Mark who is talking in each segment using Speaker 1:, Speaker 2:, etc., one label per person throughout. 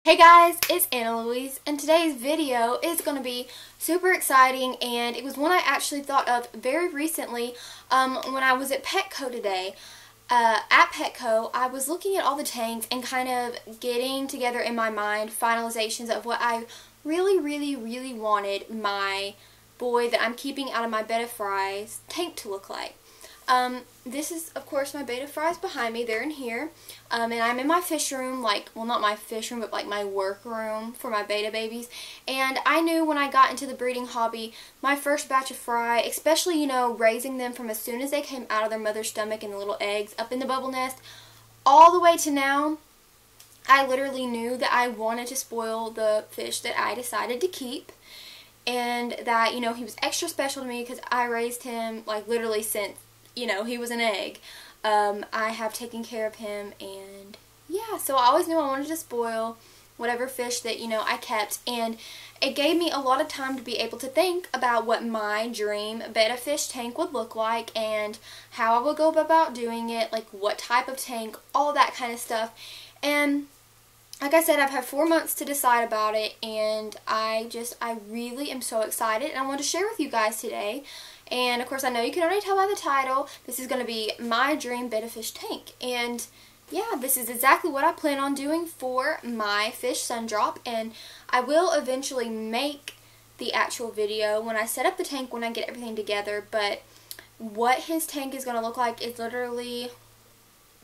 Speaker 1: Hey guys, it's AnnaLouise, and today's video is going to be super exciting, and it was one I actually thought of very recently when I was at Petco today. At Petco, I was looking at all the tanks and kind of getting together in my mind finalizations of what I really wanted my boy that I'm keeping out of my BETTA fries tank to look like. This is, of course, my BETTA fries behind me. They're in here. And I'm in my fish room, well, not my fish room, but like my work room for my BETTA babies. And I knew when I got into the breeding hobby, my first batch of fry, especially, raising them from as soon as they came out of their mother's stomach and the little eggs up in the bubble nest, all the way to now, I literally knew that I wanted to spoil the fish that I decided to keep. And that, he was extra special to me because I raised him, literally since he was an egg. I have taken care of him, and yeah, so I always knew I wanted to spoil whatever fish that, I kept, and it gave me a lot of time to be able to think about what my dream BETTA fish tank would look like, and how I would go about doing it, what type of tank, all that kind of stuff. And like I said, I've had 4 months to decide about it, and I really am so excited, and I want to share with you guys today. And of course, I know you can already tell by the title, this is going to be my dream BETTA fish tank. And yeah, this is exactly what I plan on doing for my fish sun drop, and I will eventually make the actual video when I set up the tank, when I get everything together. But what his tank is going to look like is literally,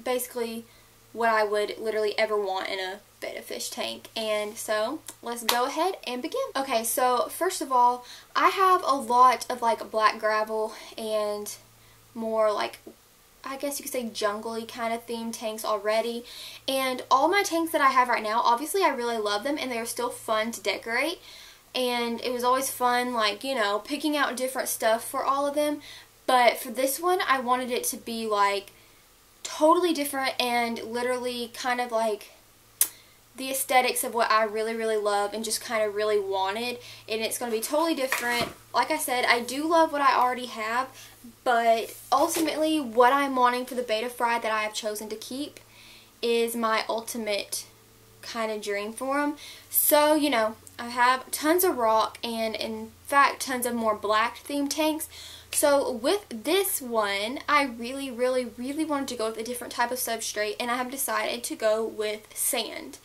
Speaker 1: basically, what I would literally ever want in a BETTA fish tank. And so let's go ahead and begin. Okay, so first of all, I have a lot of black gravel and more I guess you could say jungly kind of themed tanks already. And all my tanks that I have right now, obviously I really love them and they're still fun to decorate. And it was always fun picking out different stuff for all of them. But for this one, I wanted it to be totally different and literally kind of the aesthetics of what I really love and just kind of really wanted. And it's going to be totally different. Like I said, I do love what I already have, but ultimately what I'm wanting for the BETTA fry that I have chosen to keep is my ultimate kind of dream for them. So, I have tons of rock and in fact tons of more black themed tanks. So with this one, I really wanted to go with a different type of substrate, and I have decided to go with sand.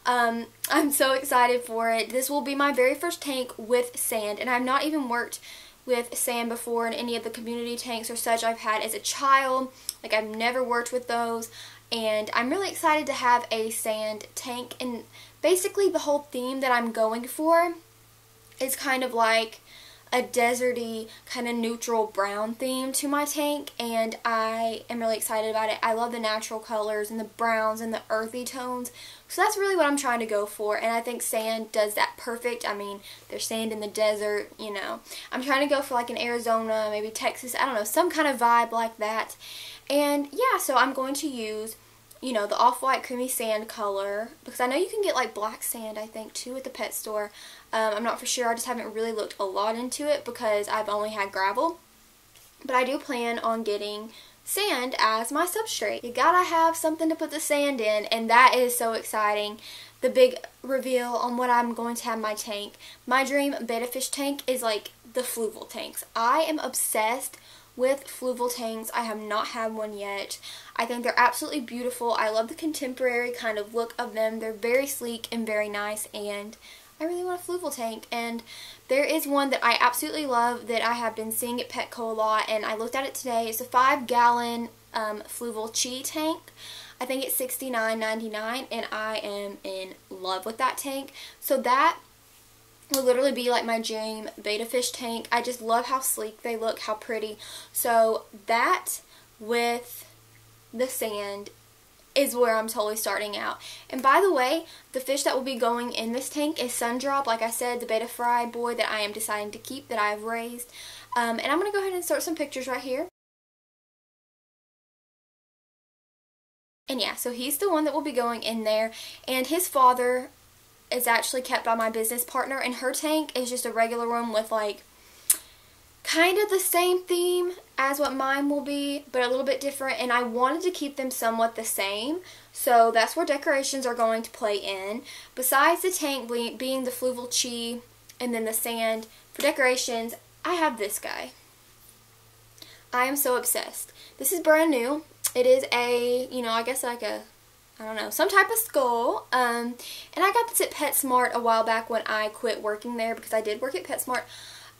Speaker 1: I'm so excited for it. This will be my very first tank with sand, and I've not even worked with sand before in any of the community tanks or such I've had as a child. I've never worked with those, and I'm really excited to have a sand tank. And basically the whole theme that I'm going for is kind of a deserty, kind of neutral brown theme to my tank, and I am really excited about it. I love the natural colors and the browns and the earthy tones, so that's really what I'm trying to go for, and I think sand does that perfect. I mean, there's sand in the desert, I'm trying to go for an Arizona, maybe Texas, I don't know, some kind of vibe like that. And yeah, so I'm going to use the off-white creamy sand color, because I know you can get black sand, I think, too, at the pet store. I'm not for sure. I just haven't really looked a lot into it because I've only had gravel. But I do plan on getting sand as my substrate. You gotta have something to put the sand in, and that is so exciting. The big reveal on what I'm going to have in my tank. My dream BETTA fish tank is the fluval tanks. I am obsessed with fluval tanks. I have not had one yet. I think they're absolutely beautiful. I love the contemporary kind of look of them. They're very sleek and very nice, and I really want a fluval tank. And there is one that I absolutely love that I have been seeing at Petco a lot, and I looked at it today. It's a 5-gallon fluval chi tank. I think it's $69.99, and I am in love with that tank. So that will literally be my dream BETTA fish tank. I just love how sleek they look, how pretty. So that with the sand is where I'm totally starting out. And by the way, the fish that will be going in this tank is Sundrop. Like I said, the BETTA fry boy that I am deciding to keep, that I have raised. And I'm going to go ahead and insert some pictures right here. And yeah, so he's the one that will be going in there. And his father is actually kept by my business partner, and her tank is just a regular one with kind of the same theme as what mine will be, but a little bit different, and I wanted to keep them somewhat the same. So that's where decorations are going to play in. Besides the tank being the fluval chi and then the sand, for decorations, I have this guy. I am so obsessed. This is brand new. It is a, you know, I guess like a, I don't know, some type of skull. And I got this at PetSmart a while back when I quit working there, because I did work at PetSmart.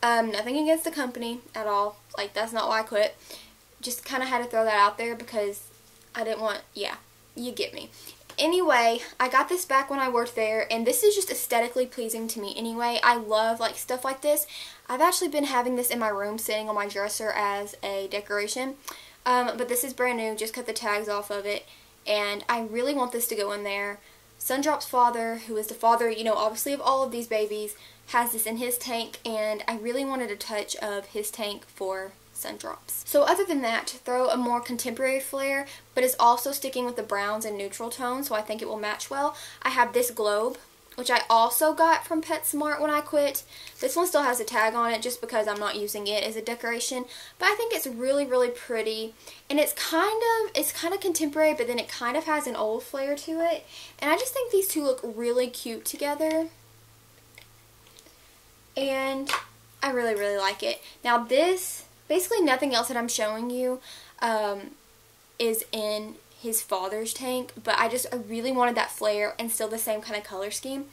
Speaker 1: Nothing against the company at all. Like, that's not why I quit. Just kind of had to throw that out there because I didn't want, yeah, you get me. Anyway, I got this back when I worked there, and this is just aesthetically pleasing to me anyway. I love, like, stuff like this. I've actually been having this in my room sitting on my dresser as a decoration. But this is brand new, just cut the tags off of it, and I really want this to go in there. Sundrop's father, who is the father, you know, obviously of all of these babies, has this in his tank, and I really wanted a touch of his tank for Sundrop's. So other than that, to throw a more contemporary flair, but it's also sticking with the browns and neutral tones, so I think it will match well, I have this globe, which I also got from PetSmart when I quit. This one still has a tag on it just because I'm not using it as a decoration, but I think it's really, really pretty, and it's kind of contemporary, but then it kind of has an old flair to it, and I just think these two look really cute together, and I really, really like it. Now this, basically nothing else that I'm showing you is in his father's tank, but I really wanted that flair and still the same kind of color scheme.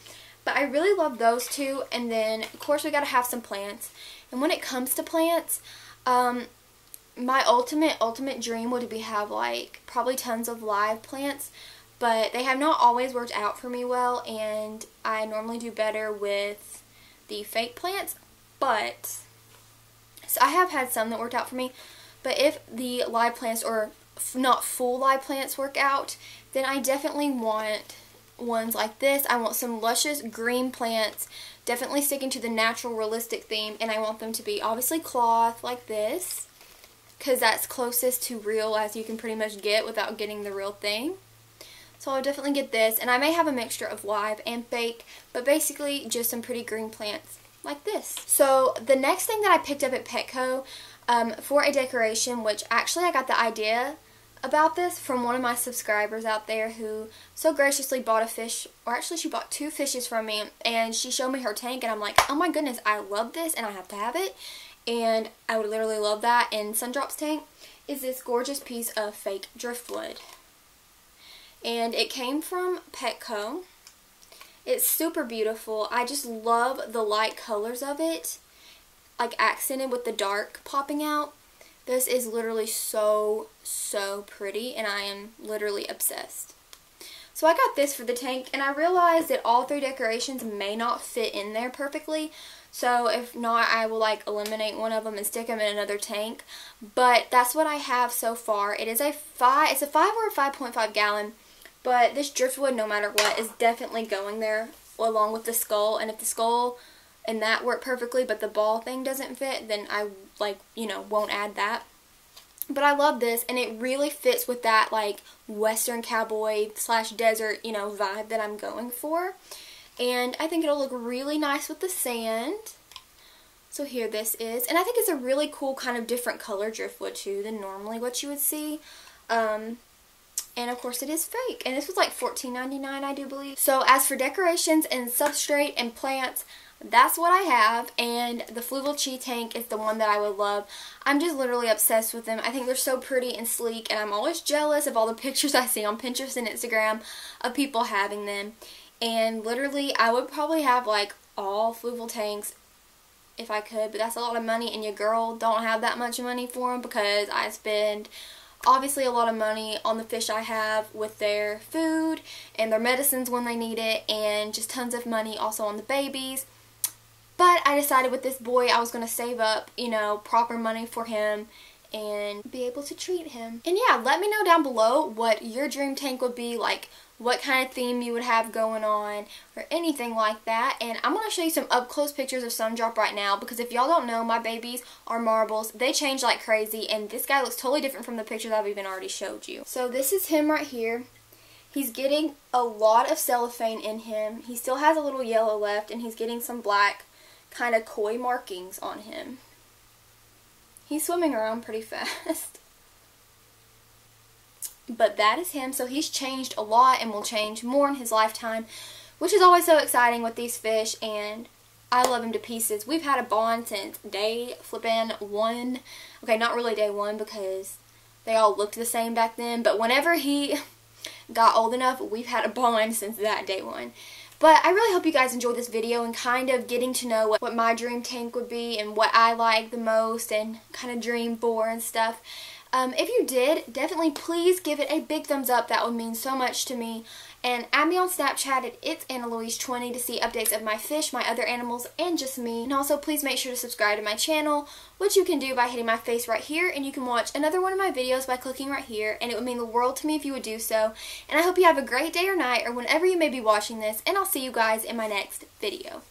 Speaker 1: But I really love those two, and then of course we gotta have some plants. And when it comes to plants, my ultimate dream would be have like probably tons of live plants, but they have not always worked out for me well, and I normally do better with the fake plants. But so I have had some that worked out for me, but if the live plants, or not full live plants, work out, then I definitely want ones like this. I want some luscious green plants, definitely sticking to the natural realistic theme, and I want them to be obviously cloth like this, because that's closest to real as you can pretty much get without getting the real thing. So I'll definitely get this, and I may have a mixture of live and fake, but basically just some pretty green plants like this. So the next thing that I picked up at Petco for a decoration, which actually I got the idea about this from one of my subscribers out there who so graciously bought a fish, or actually she bought 2 fishes from me, and she showed me her tank, and I'm like, oh my goodness, I love this and I have to have it, and I would literally love that in Sundrop's tank, is this gorgeous piece of fake driftwood. And it came from Petco. It's super beautiful. I just love the light colors of it, like accented with the dark popping out. This is literally so pretty, and I am literally obsessed. So I got this for the tank, and I realized that all 3 decorations may not fit in there perfectly. So if not, I will like eliminate one of them and stick them in another tank. But that's what I have so far. It is it's a 5 or a 5.5 gallon. But this driftwood, no matter what, is definitely going there along with the skull. And if the skull and that work perfectly, but the ball thing doesn't fit, then I, like, you know, won't add that. But I love this, and it really fits with that, like, western cowboy / desert, you know, vibe that I'm going for. And I think it'll look really nice with the sand. So here this is. And I think it's a really cool kind of different color driftwood, too, than normally what you would see. And of course it is fake. And this was like $14.99, I do believe. So as for decorations and substrate and plants, that's what I have. And the Fluval Chi tank is the one that I would love. I'm just literally obsessed with them. I think they're so pretty and sleek, and I'm always jealous of all the pictures I see on Pinterest and Instagram of people having them. And literally I would probably have like all Fluval tanks if I could, but that's a lot of money, and your girl don't have that much money for them, because I spend obviously a lot of money on the fish I have with their food and their medicines when they need it, and just tons of money also on the babies. But I decided with this boy I was going to save up, you know, proper money for him and be able to treat him. And yeah, let me know down below what your dream tank would be, like what kind of theme you would have going on or anything like that. And I'm going to show you some up close pictures of Sundrop right now, because if y'all don't know, my babies are marbles. They change like crazy, and this guy looks totally different from the pictures I've even already showed you. So this is him right here. He's getting a lot of cellophane in him. He still has a little yellow left, and he's getting some black kind of koi markings on him. He's swimming around pretty fast. but that is him. So he's changed a lot and will change more in his lifetime, which is always so exciting with these fish, and I love him to pieces. We've had a bond since day flippin' one. Okay, not really day one because they all looked the same back then, but whenever he got old enough, we've had a bond since that day one. But I really hope you guys enjoyed this video and kind of getting to know what my dream tank would be and what I like the most and kind of dream for and stuff. If you did, definitely please give it a big thumbs up. That would mean so much to me. And add me on Snapchat at ItsAnnaLouise20 to see updates of my fish, my other animals, and just me. And also please make sure to subscribe to my channel, which you can do by hitting my face right here. And you can watch another one of my videos by clicking right here. And it would mean the world to me if you would do so. And I hope you have a great day or night or whenever you may be watching this. And I'll see you guys in my next video.